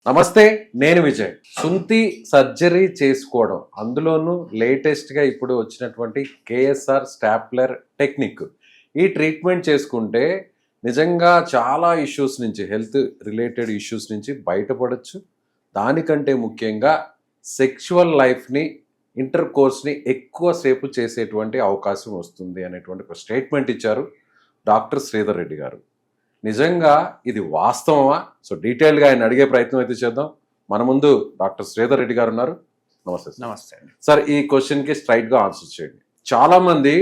నమస్తే, నేను విజయ్. సుంతి సర్జరీ చేసుకోవడం, అందులోనూ లేటెస్ట్గా ఇప్పుడు వచ్చినటువంటి కేఎస్ఆర్ స్టాప్లర్ టెక్నిక్. ఈ ట్రీట్మెంట్ చేసుకుంటే నిజంగా చాలా ఇష్యూస్ నుంచి, హెల్త్ రిలేటెడ్ ఇష్యూస్ నుంచి బయటపడచ్చు. దానికంటే ముఖ్యంగా సెక్షువల్ లైఫ్ని, ఇంటర్ కోర్స్ని ఎక్కువసేపు చేసేటువంటి అవకాశం వస్తుంది అనేటువంటి ఒక స్టేట్మెంట్ ఇచ్చారు డాక్టర్ శ్రీధర్ రెడ్డి గారు. నిజంగా ఇది వాస్తవమా? సో డీటెయిల్గా ఆయన అడిగే ప్రయత్నం అయితే చేద్దాం. మన ముందు డాక్టర్ శ్రీధర్ రెడ్డి గారు ఉన్నారు. నమస్తే సార్. నమస్తే అండి. సార్, ఈ క్వశ్చన్కి స్ట్రైట్గా ఆన్సర్ చేయండి. చాలామంది,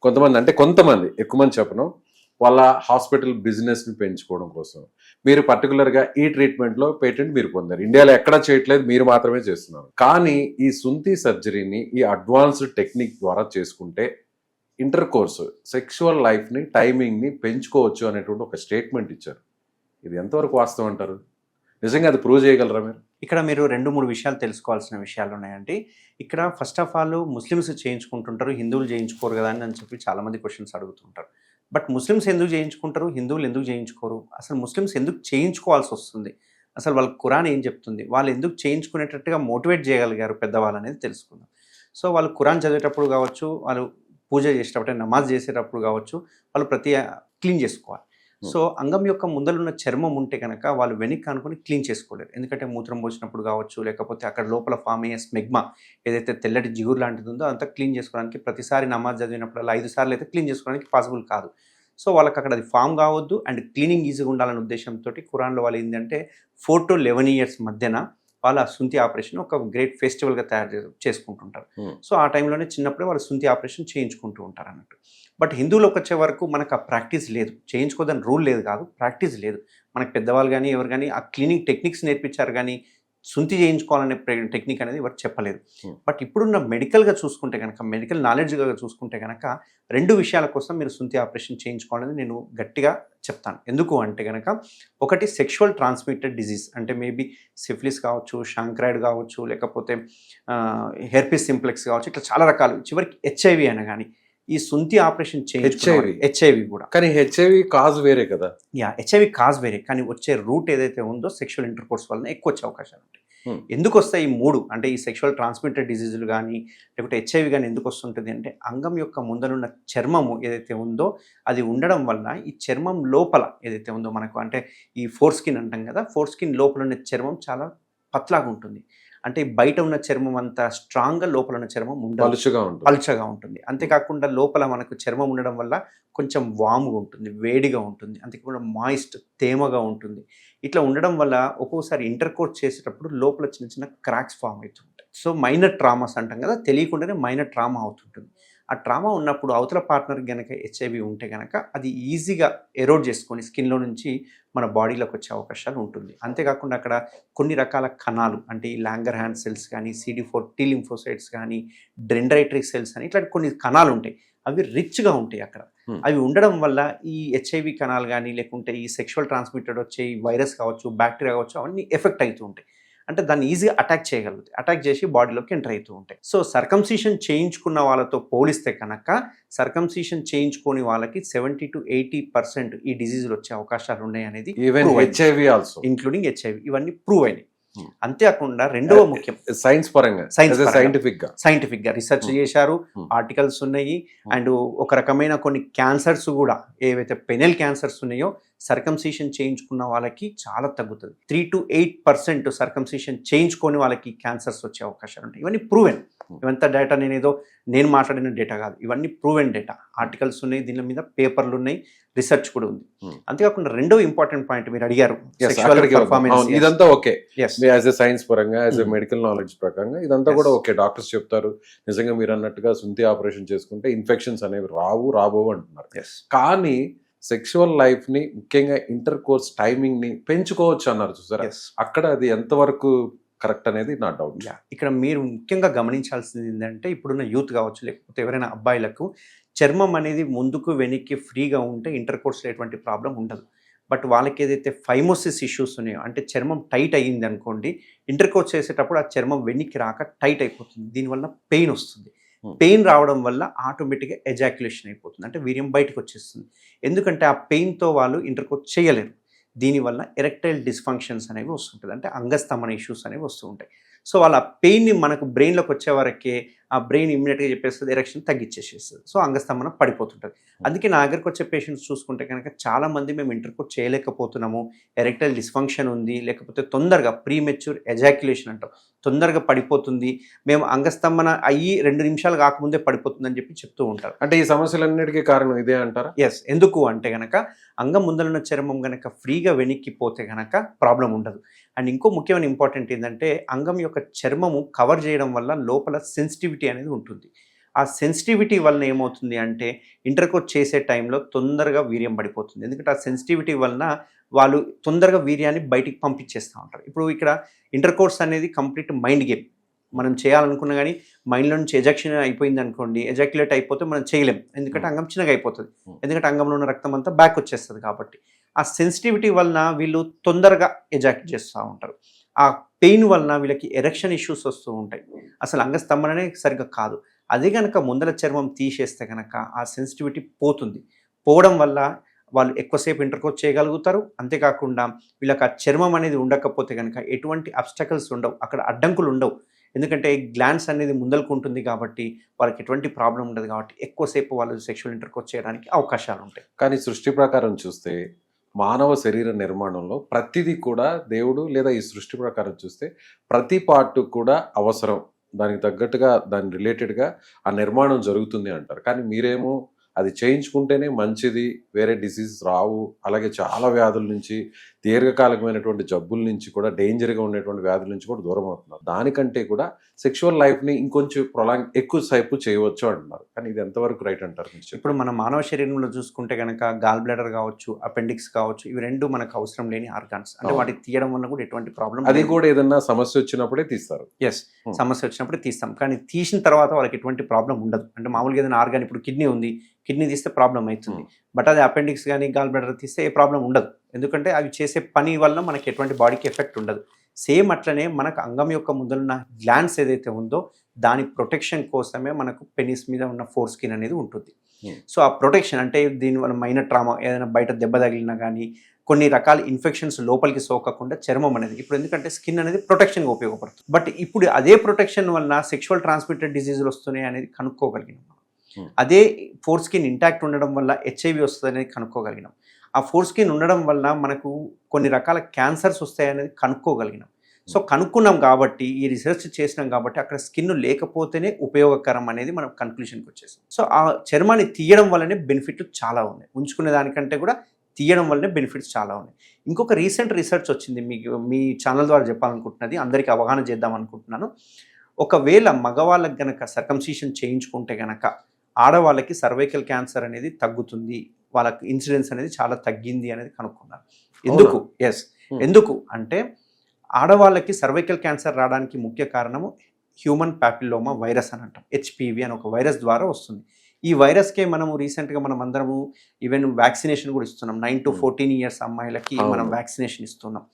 కొంతమంది ఎక్కువ మంది చెప్పను, వాళ్ళ హాస్పిటల్ బిజినెస్ని పెంచుకోవడం కోసం మీరు పర్టికులర్గా ఈ ట్రీట్మెంట్లో పేటెంట్ మీరు పొందారు. ఇండియాలో ఎక్కడా చేయట్లేదు, మీరు మాత్రమే చేస్తున్నారు. కానీ ఈ సుంతి సర్జరీని ఈ అడ్వాన్స్డ్ టెక్నిక్ ద్వారా చేసుకుంటే ఇంటర్ కోర్సు, సెక్షువల్ లైఫ్ని, టైమింగ్ని పెంచుకోవచ్చు అనేటువంటి ఒక స్టేట్మెంట్ ఇచ్చారు. ఇది ఎంతవరకు వాస్తవం అంటారు? నిజంగా అది ప్రూవ్ చేయగలరా మీరు? ఇక్కడ మీరు 2-3 విషయాలు తెలుసుకోవాల్సిన విషయాలు ఉన్నాయండి. ఇక్కడ ఫస్ట్ ఆఫ్ ఆల్ ముస్లిమ్స్ చేయించుకుంటుంటారు, హిందువులు చేయించుకోరు కదా అని చెప్పి చాలామంది క్వశ్చన్స్ అడుగుతుంటారు. బట్ ముస్లిమ్స్ ఎందుకు చేయించుకుంటారు, హిందువులు ఎందుకు చేయించుకోరు? అసలు ముస్లిమ్స్ ఎందుకు చేయించుకోవాల్సి వస్తుంది? అసలు వాళ్ళ ఖురాన్ ఏం చెప్తుంది? వాళ్ళు ఎందుకు చేయించుకునేటట్టుగా మోటివేట్ చేయగలిగారు పెద్దవాళ్ళు అనేది తెలుసుకుందాం. సో వాళ్ళు ఖురాన్ చదివేటప్పుడు కావచ్చు, వాళ్ళు పూజ చేసేటప్పుడు, నమాజ్ చేసేటప్పుడు కావచ్చు, వాళ్ళు ప్రతి క్లీన్ చేసుకోవాలి. సో అంగం యొక్క ముందలున్న చర్మం ఉంటే కనుక వాళ్ళు వెనక్కి అనుకుని క్లీన్ చేసుకోలేరు. ఎందుకంటే మూత్రం పోసినప్పుడు కావచ్చు, లేకపోతే అక్కడ లోపల ఫామ్ అయ్యే స్మెగ్మా ఏదైతే తెల్లటి జిగురు లాంటిది ఉందో అంతా క్లీన్ చేసుకోవడానికి ప్రతిసారి నమాజ్ చదివినప్పుడు 5 సార్లు అయితే క్లీన్ చేసుకోవడానికి పాసిబుల్ కాదు. సో వాళ్ళకి అక్కడ అది ఫామ్ కావద్దు అండ్ క్లీనింగ్ ఈజీగా ఉండాలనే ఉద్దేశంతో ఖురాన్లో వాళ్ళు ఏంటంటే 4 to 11 years మధ్యన వాళ్ళ సుంతి ఆపరేషన్ ఒక గ్రేట్ ఫెస్టివల్గా తయారు చేసుకుంటుంటారు. సో ఆ టైంలోనే చిన్నప్పుడే వాళ్ళు సుంతి ఆపరేషన్ చేయించుకుంటూ ఉంటారు అన్నట్టు. బట్ హిందువులోకి వచ్చే వరకు మనకు ఆ ప్రాక్టీస్ లేదు. చేయించుకోదని రూల్ లేదు కాదు, ప్రాక్టీస్ లేదు. మనకు పెద్దవాళ్ళు కానీ ఎవరు కానీ ఆ క్లీనింగ్ టెక్నిక్స్ నేర్పించారు, కానీ సుంతి చేయించుకోవాలనే టెక్నిక్ అనేది ఎవరు చెప్పలేదు. బట్ ఇప్పుడున్న మెడికల్గా చూసుకుంటే కనుక, మెడికల్ నాలెడ్జ్గా చూసుకుంటే కనుక 2 విషయాల కోసం మీరు సుంతి ఆపరేషన్ చేయించుకోవాలని నేను గట్టిగా చెప్తాను. ఎందుకు అంటే కనుక, ఒకటి సెక్షువల్ ట్రాన్స్మిటెడ్ డిజీజ్, అంటే మేబీ సిఫిలిస్ కావచ్చు, షాంక్రాయిడ్ కావచ్చు, లేకపోతే హెర్పిస్ సింప్లెక్స్ కావచ్చు, ఇట్లా చాలా రకాలు, చివరికి హెచ్ఐవి అయినా కానీ ఈ సుంతి ఆపరేషన్ హెచ్ఐవి కూడా. కానీ హెచ్ఐవి కాజ్ వేరే కదా. హెచ్ఐవి కాజ్ వేరే, కానీ వచ్చే రూట్ ఏదైతే ఉందో సెక్షువల్ ఇంటర్ కోర్స్ వలన ఎక్కువ వచ్చే అవకాశాలు ఉంటాయి. ఎందుకు వస్తాయి ఈ 3 అంటే ఈ సెక్షువల్ ట్రాన్స్మిటెడ్ డిజీజులు కానీ లేకపోతే హెచ్ఐవి కానీ ఎందుకు వస్తుంటుంది అంటే, అంగం యొక్క ముందరున్న చర్మము ఏదైతే ఉందో అది ఉండడం వల్ల ఈ చర్మం లోపల ఏదైతే ఉందో మనకు, అంటే ఈ ఫోర్ స్కిన్ అంటాం కదా, ఫోర్ స్కిన్ లోపల ఉన్న చర్మం చాలా పత్లాగా ఉంటుంది. అంటే బయట ఉన్న చర్మం అంతా స్ట్రాంగ్గా, లోపల ఉన్న చర్మం పలుచగా ఉంటుంది. అంతేకాకుండా లోపల మనకు చర్మం ఉండడం వల్ల కొంచెం వాముగా ఉంటుంది, వేడిగా ఉంటుంది, అంతేకాకుండా మాయిస్ట్, తేమగా ఉంటుంది. ఇట్లా ఉండడం వల్ల ఒక్కోసారి ఇంటర్ కోర్స్ చేసేటప్పుడు లోపల చిన్న చిన్న క్రాక్స్ ఫామ్ అవుతుంటాయి. సో మైనర్ ట్రామాస్ అంటాం కదా, తెలియకుండానే మైనర్ ట్రామా అవుతుంటుంది. ఆ ట్రామా ఉన్నప్పుడు అవతల పార్ట్నర్ కనుక హెచ్ఐవి ఉంటే కనుక అది ఈజీగా ఎరోడ్ చేసుకొని స్కిన్లో నుంచి మన బాడీలోకి వచ్చే అవకాశాలు ఉంటుంది. అంతేకాకుండా అక్కడ కొన్ని రకాల కణాలు, అంటే ఈ లాంగర్ హ్యాండ్ సెల్స్ కానీ, CD4 T లింఫోసైట్స్ కానీ, డెండ్రైటరీ సెల్స్ అని ఇట్లాంటి కొన్ని కణాలు ఉంటాయి. అవి రిచ్గా ఉంటాయి అక్కడ. అవి ఉండడం వల్ల ఈ హెచ్ఐవి కణాలు కానీ, లేకుంటే ఈ సెక్షువల్ ట్రాన్స్మిటెడ్ వచ్చే వైరస్ కావచ్చు, బ్యాక్టీరియా కావచ్చు, అవన్నీ ఎఫెక్ట్ అవుతూ ఉంటాయి. అంటే దాన్ని ఈజీగా అటాక్ చేయగలుగుతాయి, అటాక్ చేసి బాడీలోకి ఎంటర్ అవుతూ ఉంటాయి. సో సర్కంసిషన్ చేయించుకున్న వాళ్ళతో పోలిస్తే కనుక సర్కంసిషన్ చేయించుకోని వాళ్ళకి 70 to 80% ఈ డిజీజులు వచ్చే అవకాశాలు ఉన్నాయి అనేది, హెచ్ఐవి ఆల్సో ఇంక్లూడింగ్ హెచ్ఐవి, ఇవన్నీ ప్రూవ్ అయినాయి. అంతేకాకుండా రెండవ ముఖ్యం, సైన్స్ పరంగా సైంటిఫిక్ గా రీసెర్చ్ చేశారు, ఆర్టికల్స్ ఉన్నాయి. అండ్ ఒక రకమైన కొన్ని క్యాన్సర్స్ కూడా, ఏవైతే పెనెల్ క్యాన్సర్స్ ఉన్నాయో సర్కంసిషన్ చేయించుకున్న వాళ్ళకి చాలా తగ్గుతుంది. 3 to 8% సర్కంసిషన్ చేయించుకొని వాళ్ళకి క్యాన్సర్స్ వచ్చే అవకాశాలు ఉంటాయి. ఇవన్నీ ప్రూవెన్. ఇవంతా డేటా నేను మాట్లాడిన డేటా కాదు, ఇవన్నీ ప్రూవెన్ డేటా. ఆర్టికల్స్ ఉన్నాయి, దీని మీద పేపర్లు ఉన్నాయి, రీసెర్చ్ కూడా ఉంది. అంతేకాకుండా రెండో ఇంపార్టెంట్ పాయింట్ మీరు అడిగారు, ఇదంతా ఓకే, యాజ్ ఎ సైన్స్ పరంగా, యాజ్ ఎ మెడికల్ నాలెడ్జ్ ప్రకారంగా ఇదంతా కూడా ఓకే. డాక్టర్స్ చెప్తారు నిజంగా మీరు అన్నట్టుగా సుంతి ఆపరేషన్ చేసుకుంటే ఇన్ఫెక్షన్స్ అనేవి రాబోవు అంటున్నారు. కానీ సెక్షువల్ లైఫ్ ని, ముఖ్యంగా ఇంటర్ కోర్స్ టైమింగ్ ని పెంచుకోవచ్చు అన్నారు చూసారా, అక్కడ అది ఎంతవరకు కరెక్ట్ అనేది నా డౌట్. ఇక్కడ మీరు ముఖ్యంగా గమనించాల్సింది ఏంటంటే, ఇప్పుడున్న యూత్ కావచ్చు, లేకపోతే ఎవరైనా అబ్బాయిలకు చర్మం అనేది ముందుకు వెనక్కి ఫ్రీగా ఉంటే ఇంటర్ కోర్స్లో ఎటువంటి ప్రాబ్లం ఉండదు. బట్ వాళ్ళకి ఏదైతే ఫైమోసిస్ ఇష్యూస్ ఉన్నాయో, అంటే చర్మం టైట్ అయ్యింది అనుకోండి, ఇంటర్ కోర్స్ చేసేటప్పుడు ఆ చర్మం వెనక్కి రాక టైట్ అయిపోతుంది. దీనివల్ల పెయిన్ వస్తుంది. పెయిన్ రావడం వల్ల ఆటోమేటిక్గా ఎజాక్యులేషన్ అయిపోతుంది, అంటే వీర్యం బయటకు వచ్చేస్తుంది. ఎందుకంటే ఆ పెయిన్తో వాళ్ళు ఇంటర్ కోర్స్ చేయలేరు. దీనివల్ల ఎరెక్టైల్ డిస్ఫంక్షన్స్ అనేవి వస్తుంటుంది, అంటే అంగస్తంభన ఇష్యూస్ అనేవి వస్తూ ఉంటాయి. సో వాళ్ళ పెయిన్ని మనకు బ్రెయిన్లోకి వచ్చే వరకే ఆ బ్రెయిన్ ఇమ్మీడియట్గా చెప్పేస్తుంది, ఎరెక్షన్ తగ్గించేసేస్తుంది. సో అంగస్తంభన పడిపోతుంటుంది. అందుకే నా దగ్గరకు వచ్చే పేషెంట్స్ చూసుకుంటే కనుక చాలామంది మేము ఇంటర్కోర్స్ చేయలేకపోతున్నాము, ఎరెక్టైల్ డిస్ఫంక్షన్ ఉంది, లేకపోతే తొందరగా ప్రీమెచ్యూర్ ఎజాక్యులేషన్ అంటాం, తొందరగా పడిపోతుంది, మేము అంగస్తంభన అయ్యి 2 నిమిషాలు కాకముందే పడిపోతుందని చెప్పి చెప్తూ ఉంటారు. అంటే ఈ సమస్యలన్నిటికీ కారణం ఇదే అంటారా? ఎస్. ఎందుకు అంటే గనక అంగం ముందలున్న చర్మం గనక ఫ్రీగా వెనక్కిపోతే గనక ప్రాబ్లం ఉండదు. అండ్ ఇంకో ముఖ్యమైన ఇంపార్టెంట్ ఏంటంటే అంగం యొక్క చర్మము కవర్ చేయడం వల్ల లోపల సెన్సిటివిటీ అనేది ఉంటుంది. ఆ సెన్సిటివిటీ వలన ఏమవుతుంది అంటే ఇంటర్కోర్స్ చేసే టైంలో తొందరగా వీర్యం పడిపోతుంది. ఎందుకంటే ఆ సెన్సిటివిటీ వలన వాళ్ళు తొందరగా వీర్యాన్ని బయటికి పంపించేస్తూ ఉంటారు. ఇప్పుడు ఇక్కడ ఇంటర్కోర్స్ అనేది కంప్లీట్ మైండ్ గేమ్. మనం చేయాలనుకున్నా కానీ మైండ్లో నుంచి ఎజెక్షన్ అయిపోయింది అనుకోండి, ఎజాక్యులేట్ అయిపోతే మనం చేయలేం, ఎందుకంటే అంగం చిన్నగా అయిపోతుంది, ఎందుకంటే అంగంలో ఉన్న రక్తం అంతా బ్యాక్ వచ్చేస్తుంది. కాబట్టి ఆ సెన్సిటివిటీ వలన వీళ్ళు తొందరగా ఎజాక్యులేట్ చేస్తూ ఉంటారు. ఆ పెయిన్ వలన వీళ్ళకి ఎరెక్షన్ ఇష్యూస్ వస్తూ ఉంటాయి. అసలు అంగస్తంభననే సరిగ్గా కాదు. అదే కనుక ముందల చర్మం తీసేస్తే కనుక ఆ సెన్సిటివిటీ పోతుంది. పోవడం వల్ల వాళ్ళు ఎక్కువసేపు ఇంటర్కోర్స్ చేయగలుగుతారు. అంతేకాకుండా వీళ్ళకి ఆ చర్మం అనేది ఉండకపోతే కనుక ఎటువంటి అబ్స్టకల్స్ ఉండవు, అక్కడ అడ్డంకులు ఉండవు. ఎందుకంటే గ్లాండ్స్ అనేది ముందలకు ఉంటుంది కాబట్టి వాళ్ళకి ఎటువంటి ప్రాబ్లం ఉండదు, కాబట్టి ఎక్కువసేపు వాళ్ళు సెక్షువల్ ఇంటర్కోర్స్ చేయడానికి అవకాశాలు ఉంటాయి. కానీ సృష్టి ప్రకారం చూస్తే మానవ శరీర నిర్మాణంలో ప్రతిదీ కూడా దేవుడు లేదా ఈ సృష్టి ప్రకారం చూస్తే ప్రతి పార్ట్ కూడా అవసరం, దానికి తగ్గట్టుగా దాని రిలేటెడ్గా ఆ నిర్మాణం జరుగుతుంది అంటారు. కానీ మీరేమో అది చేయించుకుంటేనే మంచిది, వేరే డిసీజ్ రావు, అలాగే చాలా వ్యాధుల నుంచి, దీర్ఘకాలికమైనటువంటి జబ్బుల నుంచి కూడా, డేంజర్గా ఉండేటువంటి వ్యాధుల నుంచి కూడా దూరం అవుతున్నారు. దానికంటే కూడా సెక్షువల్ లైఫ్ని ఇంకొంచెం ఎక్కువ సేపు చేయవచ్చు అంటున్నారు. కానీ ఇది ఎంతవరకు రైట్ అంటారు? ఇప్పుడు మన మానవ శరీరంలో చూసుకుంటే కనుక గాల్ బ్లాడర్ కావచ్చు, అపెండిక్స్ కావచ్చు, ఇవి 2 మనకు అవసరం లేని ఆర్గాన్స్. అంటే వాటికి తీయడం వల్ల కూడా ఎటువంటి ప్రాబ్లం, అది కూడా ఏదన్నా సమస్య వచ్చినప్పుడే తీస్తారు. ఎస్, సమస్య వచ్చినప్పుడే తీస్తాం. కానీ తీసిన తర్వాత వాళ్ళకి ఎటువంటి ప్రాబ్లం ఉండదు. అంటే మామూలుగా ఏదైనా ఆర్గాన్, ఇప్పుడు కిడ్నీ ఉంది, కిడ్నీ తీస్తే ప్రాబ్లం అవుతుంది. బట్ అది అపెండిక్స్ కానీ గాల్ బ్లాడర్ తీస్తే ఏ ప్రాబ్లం ఉండదు. ఎందుకంటే అవి చేసే పని వల్ల మనకి ఎటువంటి బాడీకి ఎఫెక్ట్ ఉండదు. సేమ్ అట్లనే మనకు అంగం యొక్క ముందరున్న గ్లాండ్స్ ఏదైతే ఉందో దాని ప్రొటెక్షన్ కోసమే మనకు పెనిస్ మీద ఉన్న ఫోర్ స్కిన్ అనేది ఉంటుంది. సో ఆ ప్రొటెక్షన్ అంటే దీనివల్ల మైనర్ ట్రామా, ఏదైనా బయట దెబ్బ తగిలినా కానీ, కొన్ని రకాల ఇన్ఫెక్షన్స్ లోపలికి సోకకుండా చర్మం అనేది, ఇప్పుడు ఎందుకంటే స్కిన్ అనేది ప్రొటెక్షన్గా ఉపయోగపడుతుంది. బట్ ఇప్పుడు అదే ప్రొటెక్షన్ వల్ల సెక్షువల్ ట్రాన్స్మిటెడ్ డిసీజులు వస్తున్నాయి అనేది కనుక్కోగలిగినాం. అదే ఫోర్ స్కిన్ ఇంటాక్ట్ ఉండడం వల్ల హెచ్ఐవి వస్తుంది అనేది కనుక్కోగలిగినాం. ఆ ఫోర్ స్కిన్ ఉండడం వల్ల మనకు కొన్ని రకాల క్యాన్సర్స్ వస్తాయి అనేది కనుక్కోగలిగినాం. సో కనుక్కున్నాం కాబట్టి, ఈ రీసెర్చ్ చేసినాం కాబట్టి అక్కడ స్కిన్ లేకపోతేనే ఉపయోగకరం అనేది మనం కన్క్లూషన్కి వచ్చేసాం. సో ఆ చర్మాన్ని తీయడం వల్లనే బెనిఫిట్లు చాలా ఉన్నాయి, ఉంచుకునే దానికంటే కూడా తీయడం వల్లనే బెనిఫిట్స్ చాలా ఉన్నాయి. ఇంకొక రీసెంట్ రీసెర్చ్ వచ్చింది, మీకు మీ ఛానల్ ద్వారా చెప్పాలనుకుంటున్నది, అందరికీ అవగాహన చేద్దాం అనుకుంటున్నాను. ఒకవేళ మగవాళ్ళకి గనక సర్కంసిషన్ చేయించుకుంటే గనక ఆడవాళ్ళకి సర్వైకల్ క్యాన్సర్ అనేది తగ్గుతుంది, వాళ్ళకి ఇన్సిడెన్స్ అనేది చాలా తగ్గింది అనేది కనుక్కున్నారు. ఎందుకు? ఎస్, ఎందుకు అంటే ఆడవాళ్ళకి సర్వైకల్ క్యాన్సర్ రావడానికి ముఖ్య కారణము హ్యూమన్ ప్యాపిల్లోమా వైరస్ అని అంటాం. హెచ్పివి అని ఒక వైరస్ ద్వారా వస్తుంది. ఈ వైరస్కే మనము రీసెంట్గా మనం అందరము ఈవెన్ వ్యాక్సినేషన్ కూడా ఇస్తున్నాం. 9 to 14 years అమ్మాయిలకి మనం వ్యాక్సినేషన్ ఇస్తున్నాం.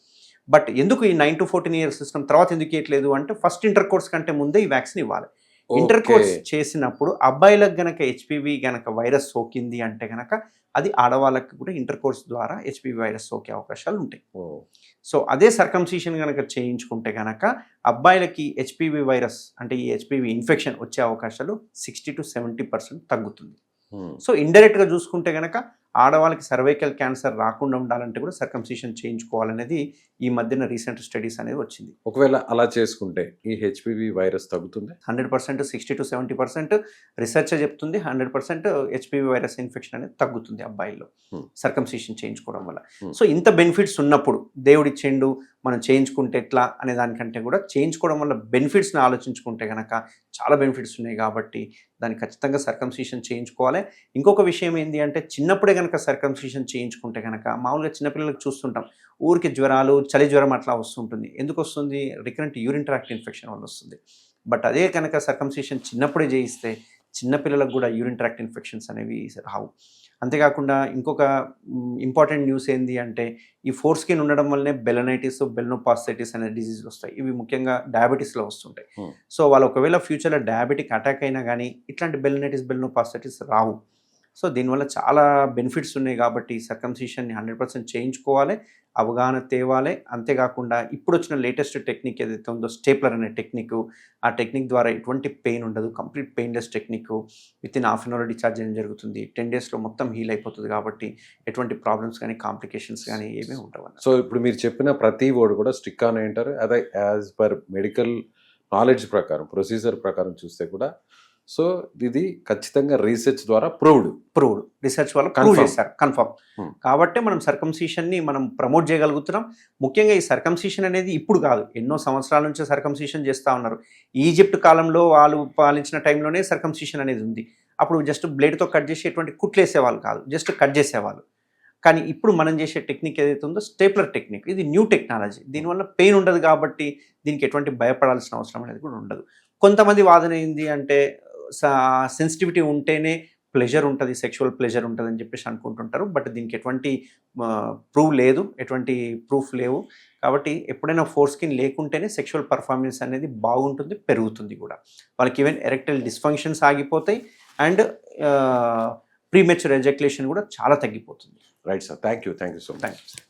బట్ ఎందుకు ఈ 9 to 14 years ఇస్తున్నాం, తర్వాత ఎందుకు ఇవ్వట్లేదు అంటే ఫస్ట్ ఇంటర్కోర్స్ కంటే ముందే ఈ వ్యాక్సిన్ ఇవ్వాలి. ఇంటర్కోర్స్ చేసినప్పుడు అబ్బాయిలకు గనక హెచ్పివి గనక వైరస్ సోకింది అంటే గనక అది ఆడవాళ్ళకి కూడా ఇంటర్కోర్స్ ద్వారా హెచ్పివి వైరస్ సోకే అవకాశాలు ఉంటాయి. సో అదే సర్కంసిషన్ కనుక చేయించుకుంటే కనుక అబ్బాయిలకి హెచ్పివి వైరస్ అంటే ఈ హెచ్పివి ఇన్ఫెక్షన్ వచ్చే అవకాశాలు 60 to 70% తగ్గుతుంది. సో ఇండైరెక్ట్గా చూసుకుంటే కనుక ఆడవాళ్ళకి సర్వైకల్ క్యాన్సర్ రాకుండా ఉండాలంటే కూడా సర్కంసిషన్ చేయించుకోవాలనేది ఈ మధ్యన రీసెంట్ స్టడీస్ అనేది వచ్చింది. ఒకవేళ అలా చేసుకుంటే ఈ హెచ్పివి వైరస్ తగ్గుతుంది 100%, 60 to 70% రీసెర్చ్ చెప్తుంది. 100% హెచ్పివి వైరస్ ఇన్ఫెక్షన్ అనేది తగ్గుతుంది అబ్బాయిల్లో సర్కంసిషన్ చేయించుకోవడం వల్ల. సో ఇంత బెనిఫిట్స్ ఉన్నప్పుడు దేవుడి ఇచ్చిండు, మనం చేయించుకుంటే ఎట్లా అనే దానికంటే కూడా చేయించుకోవడం వల్ల బెనిఫిట్స్ని ఆలోచించుకుంటే కనుక చాలా బెనిఫిట్స్ ఉన్నాయి కాబట్టి దాన్ని ఖచ్చితంగా సర్కంసిషన్ చేయించుకోవాలి. ఇంకొక విషయం ఏంటి అంటే చిన్నప్పుడే కనుక సర్కంసిషన్ చేయించుకుంటే కనుక మామూలుగా చిన్నపిల్లలకు చూస్తుంటాం ఊరికి జ్వరాలు, చలి జ్వరం అట్లా వస్తుంటుంది. ఎందుకు వస్తుంది? రికరెంట్ యూరిన్ ట్రాక్ట్ ఇన్ఫెక్షన్ వల్ల వస్తుంది. బట్ అదే కనుక సర్కంసిషన్ చిన్నప్పుడే చేయిస్తే చిన్నపిల్లలకు కూడా యూరిన్ ట్రాక్ట్ ఇన్ఫెక్షన్స్ అనేవి రావు. అంతేకాకుండా ఇంకొక ఇంపార్టెంట్ న్యూస్ ఏంటి అంటే ఈ ఫోర్ స్కిన్ ఉండడం వల్లనే బెలనైటిస్, బెల్నోపాస్టైటిస్ అనే డిసీజులు వస్తాయి. ఇవి ముఖ్యంగా డయాబెటీస్లో వస్తుంటాయి. సో వాళ్ళు ఒకవేళ ఫ్యూచర్లో డయాబెటిక్ అటాక్ అయినా కానీ ఇట్లాంటి బెలనైటిస్, బెల్నోపాస్టైటిస్ రావు. సో దీనివల్ల చాలా బెనిఫిట్స్ ఉన్నాయి కాబట్టి సర్కంసిషన్ని 100% చేయించుకోవాలి, అవగాహన తేవాలి. అంతేకాకుండా ఇప్పుడు వచ్చిన లేటెస్ట్ టెక్నిక్ ఏదైతే ఉందో స్టేప్లర్ అనే టెక్నిక్, ఆ టెక్నిక్ ద్వారా ఎటువంటి పెయిన్ ఉండదు, complete painless technique. Within half an hour discharge చేయడం జరుగుతుంది. 10 డేస్లో మొత్తం హీల్ అయిపోతుంది కాబట్టి ఎటువంటి ప్రాబ్లమ్స్ కానీ కాంప్లికేషన్స్ కానీ ఏమీ ఉండవు. సో ఇప్పుడు మీరు చెప్పిన ప్రతి వర్డ్ కూడా స్టిక్ ఆన్ అంటారు. అదే యాజ్ పర్ మెడికల్ నాలెడ్జ్ ప్రకారం, ప్రొసీజర్ ప్రకారం చూస్తే కూడా సో ఇది ఖచ్చితంగా రీసెర్చ్ ద్వారా ప్రూవ్డ్ రీసెర్చ్ వల్ల ప్రూవ్ చేస్తారు కన్ఫర్మ్. కాబట్టి మనం సర్కంసిషన్ని మనం ప్రమోట్ చేయగలుగుతున్నాం. ముఖ్యంగా ఈ సర్కంసిషన్ అనేది ఇప్పుడు కాదు, ఎన్నో సంవత్సరాల నుంచి సర్కంసిషన్ చేస్తూ ఉన్నారు. ఈజిప్ట్ కాలంలో వాళ్ళు పాలించిన టైంలోనే సర్కంసిషన్ అనేది ఉంది. అప్పుడు జస్ట్ బ్లేడ్తో కట్ చేసి ఎటువంటి కుట్లు వేసేవాళ్ళు కాదు, జస్ట్ కట్ చేసేవాళ్ళు. కానీ ఇప్పుడు మనం చేసే టెక్నిక్ ఏదైతే ఉందో స్టేప్లర్ టెక్నిక్, ఇది న్యూ టెక్నాలజీ. దీనివల్ల పెయిన్ ఉండదు కాబట్టి దీనికి ఎటువంటి భయపడాల్సిన అవసరం అనేది కూడా ఉండదు. కొంతమంది వాదన ఏంది అంటే సెన్సిటివిటీ ఉంటేనే ప్లెజర్ ఉంటుంది, సెక్షువల్ ప్లెజర్ ఉంటుంది అని చెప్పేసి అనుకుంటుంటారు. బట్ దీనికి ఎటువంటి ప్రూఫ్ లేవు. కాబట్టి ఎప్పుడైనా ఫోర్ స్కిన్ లేకుంటేనే సెక్షువల్ పర్ఫార్మెన్స్ అనేది బాగుంటుంది, పెరుగుతుంది కూడా. వాళ్ళకి ఈవెన్ ఎరెక్టైల్ డిస్ఫంక్షన్స్ ఆగిపోతాయి అండ్ ప్రీమెచ్యూర్ ఎజాక్యులేషన్ కూడా చాలా తగ్గిపోతుంది. Right sir, thank you so much. Thank you sir.